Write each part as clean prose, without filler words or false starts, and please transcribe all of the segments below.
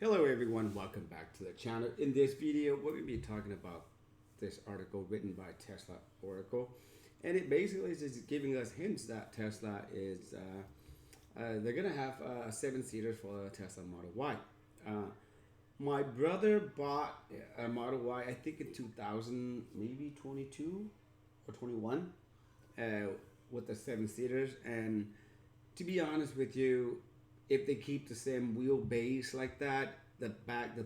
Hello everyone, welcome back to the channel. In this video, we're going to be talking about this article written by Tesla Oracle. And it basically is just giving us hints that Tesla is, they're going to have a seven-seater for a Tesla Model Y. Uh, my brother bought a Model Y, I think in 2000, maybe 22 or 21, uh, with the seven-seaters. And to be honest with you, if they keep the same wheelbase like that, the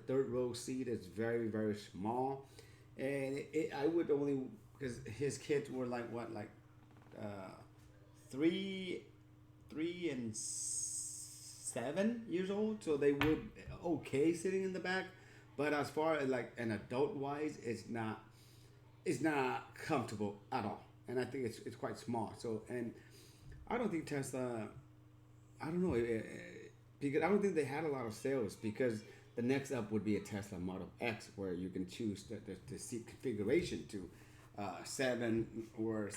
third row seat is very, very small. And I would only, because his kids were like, what, like uh, three, 3 and 7 years old. So they would okay sitting in the back. But as far as like an adult wise, it's not comfortable at all. And I think it's quite small. So, and I don't think Tesla, I don't know, because I don't think they had a lot of sales because the next up would be a Tesla Model X where you can choose the seat configuration to 7 or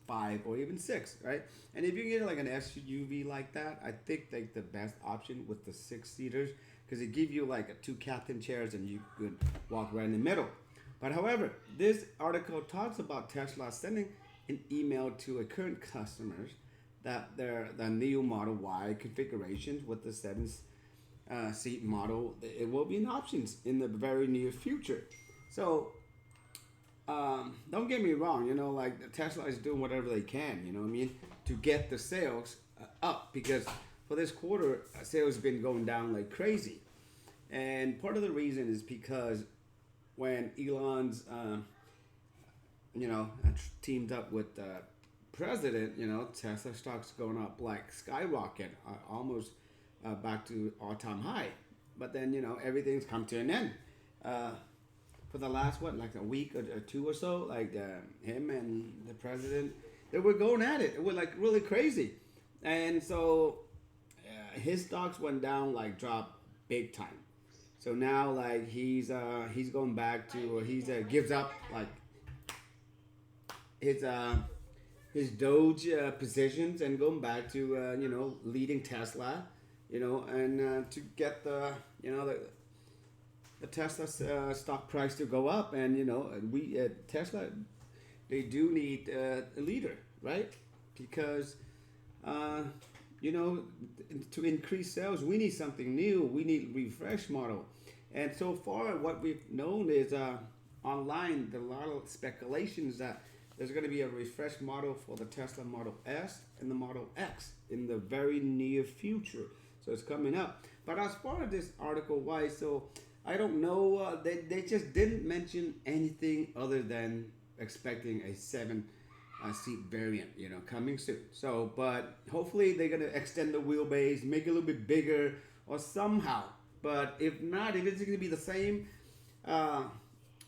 5 or even 6, right? And if you get like an SUV like that, I think like the best option with the 6 seaters because it give you like two captain chairs and you could walk right in the middle. But however, this article talks about Tesla sending an email to a current customers that the new Model Y configurations with the seat model, it will be an options in the very near future. So don't get me wrong, like Tesla is doing whatever they can, you know what I mean, to get the sales up because for this quarter, sales have been going down like crazy. And part of the reason is because when Elon's, teamed up with the president, Tesla stocks going up like skyrocket, almost back to all-time high. But then, everything's come to an end. For the last, what, like a week or two or so, like him and the president, they were going at it. It was like really crazy. And so his stocks went down, like dropped big time. So now, like he's going back to, he's gives up like his Doge positions and going back to leading Tesla, and to get the Tesla stock price to go up, and we Tesla, they do need a leader, right? Because you know to increase sales, we need something new. We need refresh model, and so far what we've known is online there are a lot of speculations that there's going to be a refresh model for the Tesla Model S and the Model X in the very near future. So it's coming up. But as far as this article, why? So I don't know. They just didn't mention anything other than expecting a seat variant, coming soon. So, but hopefully they're gonna extend the wheelbase, make it a little bit bigger, or somehow. But if not, if it's gonna be the uh,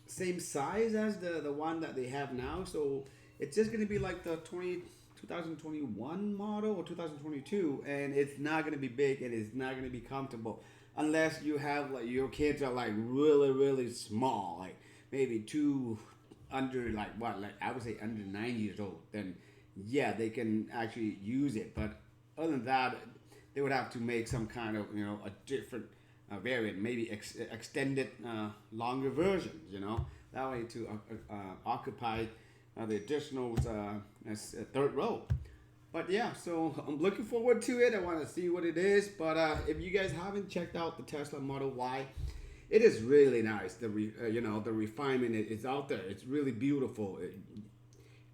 same size as the one that they have now, so it's just gonna be like the 2021 model or 2022, and it's not gonna be big and it's not gonna be comfortable unless you have like your kids are like really really small, like maybe two under like what, like I would say under 9 years old, then yeah they can actually use it. But other than that, they would have to make some kind of a different variant, maybe extended longer versions, that way to occupy the additional third row. But yeah, so I'm looking forward to it. I want to see what it is. But if you guys haven't checked out the Tesla Model Y, it is really nice. The refinement is out there. It's really beautiful.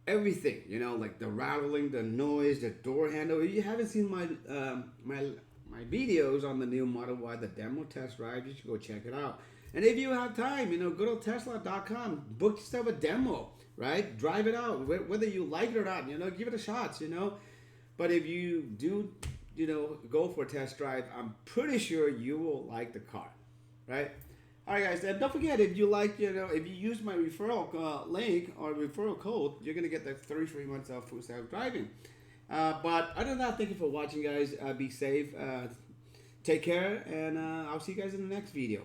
Everything, like the rattling, the noise, the door handle. If you haven't seen my videos on the new Model Y, the demo test drive, you should go check it out. And if you have time, go to Tesla.com, book yourself a demo, right? Drive it out, whether you like it or not, give it a shot, But if you do, go for a test drive, I'm pretty sure you will like the car, right? All right, guys, and don't forget, if you like, if you use my referral link or referral code, you're going to get the 33 months of full self driving. But other than that, thank you for watching, guys. Be safe, take care, and I'll see you guys in the next video.